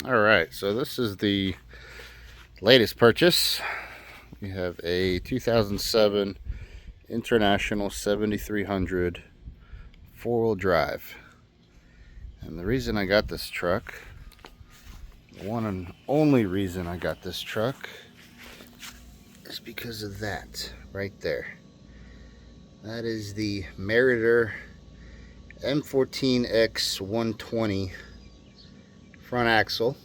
All right, so this is the latest purchase. We have a 2007 International 7300 four-wheel drive. And the reason I got this truck, the one and only reason I got this truck, is because of that right there. That is the Meritor M14X 120 front axle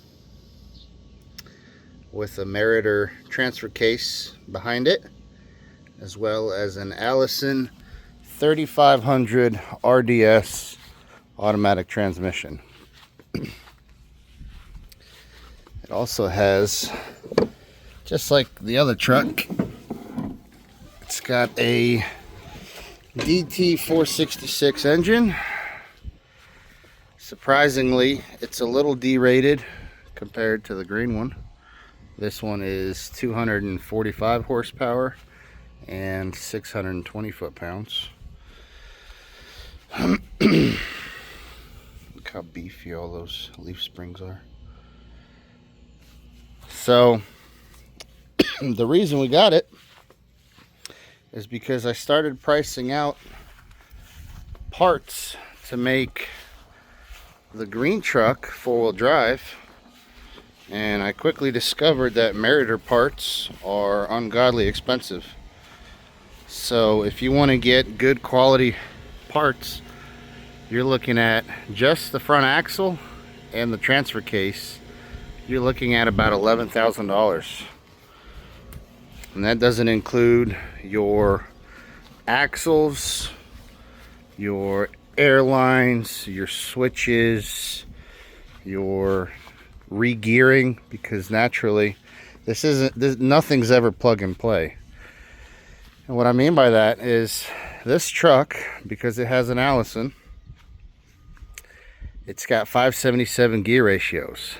with a Meritor transfer case behind it, as well as an Allison 3500 RDS automatic transmission. It also has, just like the other truck, it's got a DT466 engine. Surprisingly, it's a little derated compared to the green one. This one is 245 horsepower and 620 foot-pounds. Look how beefy all those leaf springs are. So the reason we got it is because I started pricing out parts to make the green truck four-wheel drive, and I quickly discovered that Meritor parts are ungodly expensive. So if you want to get good quality parts, you're looking at just the front axle and the transfer case, you're looking at about $11,000. And that doesn't include your axles, your airlines, your switches, your re-gearing, because naturally nothing's ever plug and play. And what I mean by that is this truck, because it has an Allison, it's got 577 gear ratios.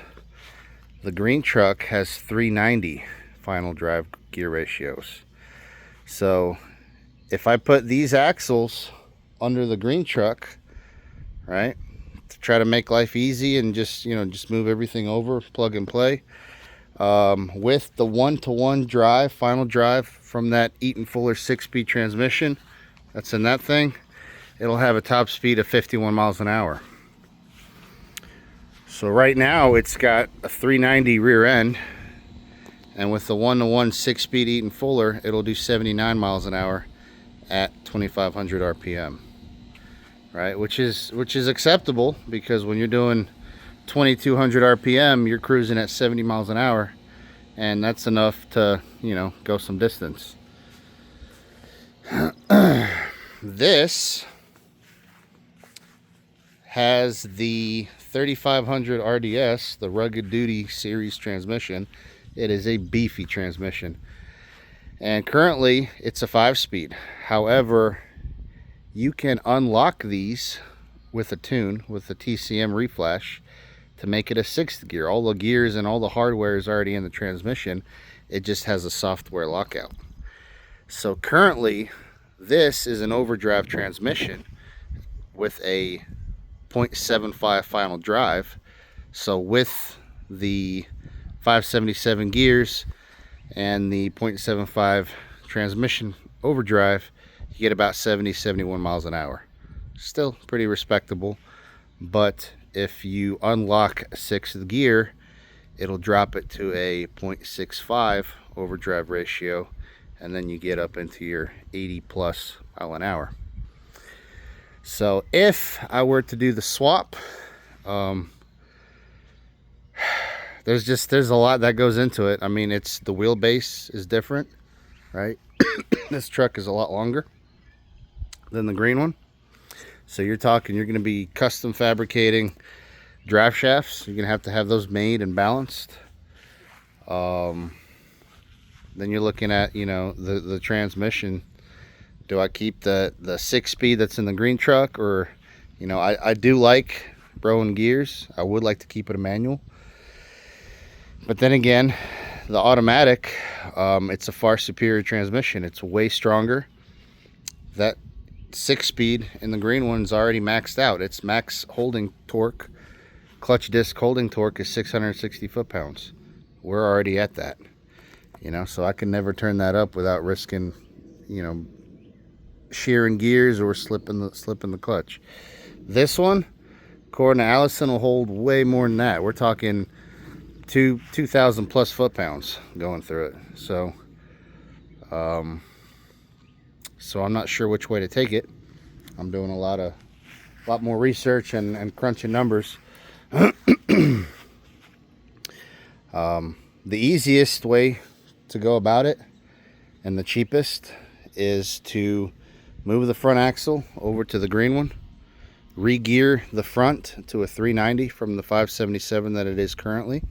The green truck has 390 final drive gear ratios. So if I put these axles under the green truck, right, to try to make life easy and just move everything over, plug and play, with the one-to-one drive, final drive from that Eaton Fuller 6-speed transmission that's in that thing, it'll have a top speed of 51 miles an hour. So right now it's got a 390 rear end, and with the one-to-one 6-speed Eaton Fuller, it'll do 79 miles an hour at 2,500 RPM, right? Which is acceptable, because when you're doing 2,200 RPM, you're cruising at 70 miles an hour, and that's enough to, go some distance. This has the 3500 RDS, the Rugged Duty series transmission. It is a beefy transmission, and currently it's a 5-speed. However, you can unlock these with a tune, with the TCM reflash, to make it a 6th gear. All the gears and all the hardware is already in the transmission. It just has a software lockout. So currently this is an overdrive transmission with a 0.75 final drive. So with the 577 gears and the 0.75 transmission overdrive, you get about 71 miles an hour. Still pretty respectable, but if you unlock 6th gear, it'll drop it to a 0.65 overdrive ratio, and then you get up into your 80 plus mile an hour. So if I were to do the swap, there's a lot that goes into it. I mean, it's the wheelbase is different, right? This truck is a lot longer than the green one. So you're going to be custom fabricating drive shafts. You're going to have those made and balanced. Then you're looking at, the transmission. Do I keep the 6-speed that's in the green truck, or, I do like Broen gears. I would like to keep it a manual. But then again, the automatic, it's a far superior transmission. It's way stronger. That 6-speed in the green one's already maxed out. Its max holding torque clutch disc holding torque is 660 foot-pounds. We're already at that, you know, so I can never turn that up without risking, you know, shearing gears or slipping the clutch. This one, according to Allison, will hold way more than that. We're talking 2,000 plus foot-pounds going through it. So so I'm not sure which way to take it. I'm doing a lot more research and crunching numbers. The easiest way to go about it and the cheapest is to move the front axle over to the green one, re-gear the front to a 390 from the 577 that it is currently,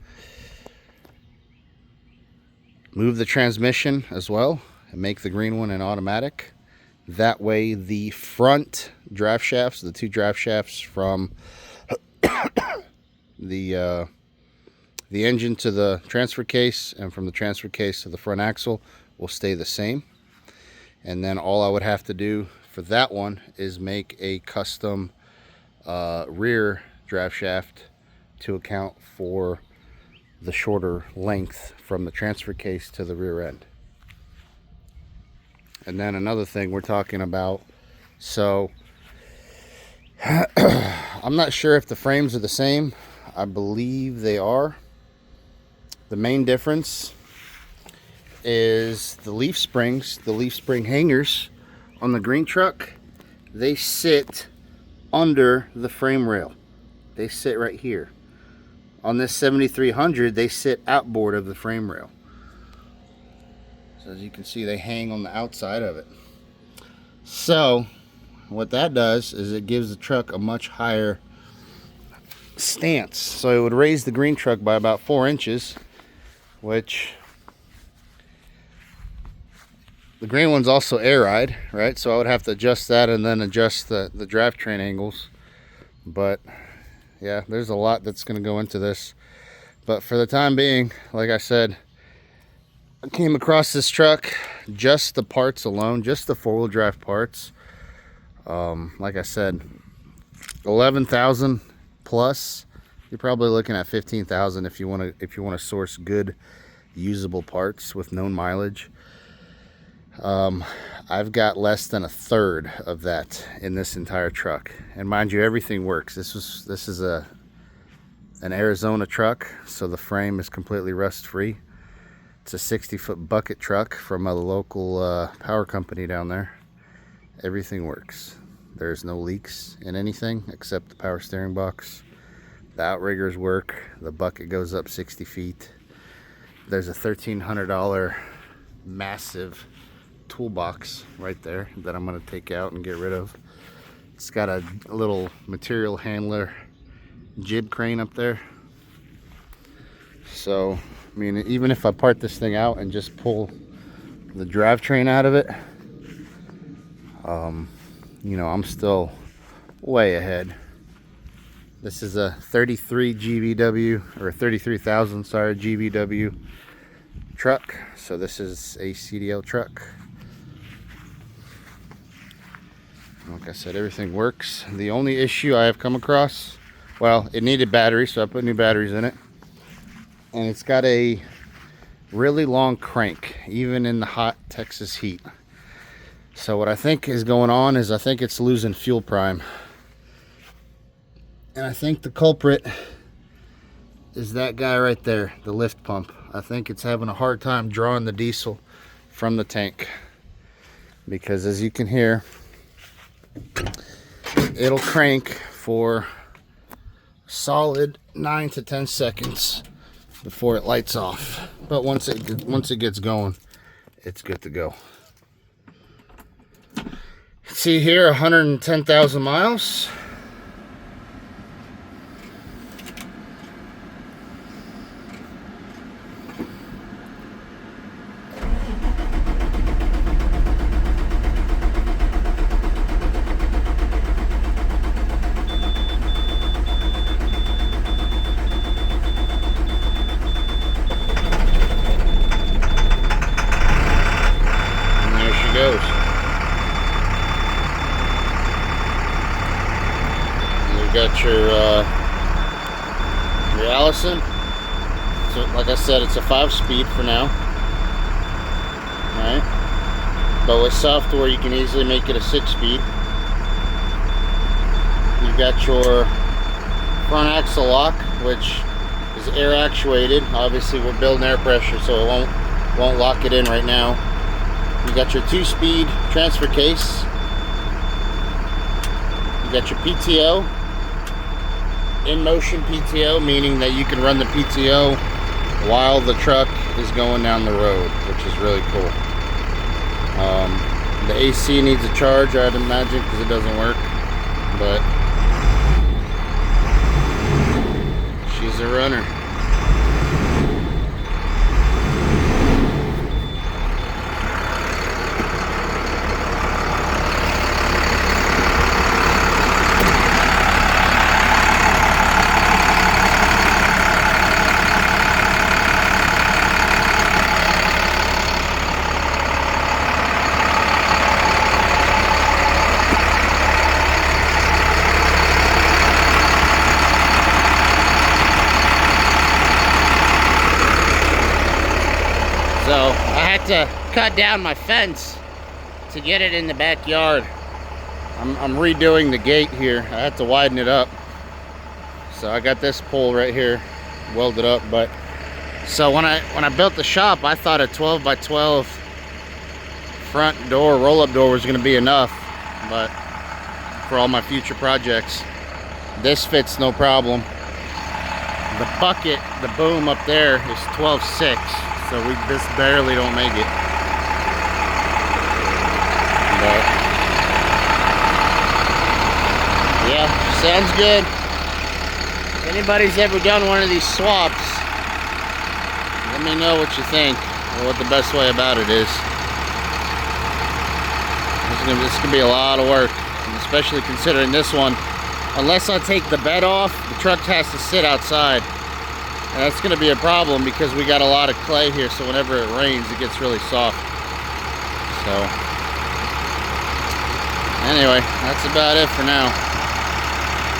move the transmission as well and make the green one an automatic. That way the front draft shafts, the two draft shafts from the engine to the transfer case and from the transfer case to the front axle will stay the same. And then all I would have to do for that one is make a custom rear draft shaft to account for the shorter length from the transfer case to the rear end. And then another thing we're talking about, so I'm not sure if the frames are the same. I believe they are. The main difference is the leaf springs, the leaf spring hangers on the green truck, they sit under the frame rail. They sit right here. On this 7300, they sit outboard of the frame rail. So as you can see, they hang on the outside of it. So what that does is it gives the truck a much higher stance. So it would raise the green truck by about 4 inches, which the green one's also air ride, right? So I would have to adjust that and then adjust the drivetrain angles. But yeah, there's a lot that's going to go into this. But for the time being, like I said, I came across this truck, just the parts alone, just the four-wheel drive parts. Like I said, 11,000 plus. You're probably looking at 15,000 if you want to source good usable parts with known mileage. I've got less than a third of that in this entire truck, and mind you, everything works. This is an Arizona truck, so the frame is completely rust free. It's a 60-foot bucket truck from a local power company down there. Everything works. There's no leaks in anything except the power steering box. The outriggers work. The bucket goes up 60 feet. There's a $1,300 massive toolbox right there that I'm going to take out and get rid of. It's got a little material handler jib crane up there. So, I mean, even if I part this thing out and just pull the drivetrain out of it, you know, I'm still way ahead. This is a 33 GVW, or 33,000, sorry, GVW truck. So this is a CDL truck. Like I said, everything works. The only issue I have come across, well, it needed batteries, so I put new batteries in it. And it's got a really long crank, even in the hot Texas heat. So what I think is going on is I think it's losing fuel prime. And I think the culprit is that guy right there, the lift pump. I think it's having a hard time drawing the diesel from the tank. Because as you can hear, it'll crank for solid 9 to 10 seconds before it lights off. But once it gets going, it's good to go. See here, 110,000 miles. Goes. Allison. So, like I said, it's a 5-speed for now. Alright. But with software, you can easily make it a 6-speed. You've got your front axle lock, which is air actuated. Obviously, we're building air pressure, so it won't lock it in right now. You got your 2-speed transfer case. You got your PTO, in motion PTO, meaning that you can run the PTO while the truck is going down the road, which is really cool. The AC needs a charge, I'd imagine, because it doesn't work, but she's a runner. So I had to cut down my fence to get it in the backyard. I'm redoing the gate here. I had to widen it up. So I got this pole right here welded up. But so when I built the shop, I thought a 12 by 12 front door, roll-up door was going to be enough. But for all my future projects, this fits no problem. The bucket, the boom up there is 12.6. So we just barely don't make it. But yeah, sounds good. If anybody's ever done one of these swaps, let me know what you think or what the best way about it is. This could be a lot of work, and especially considering this one. Unless I take the bed off, the truck has to sit outside. And that's going to be a problem because we got a lot of clay here, so whenever it rains, it gets really soft. So, anyway, that's about it for now.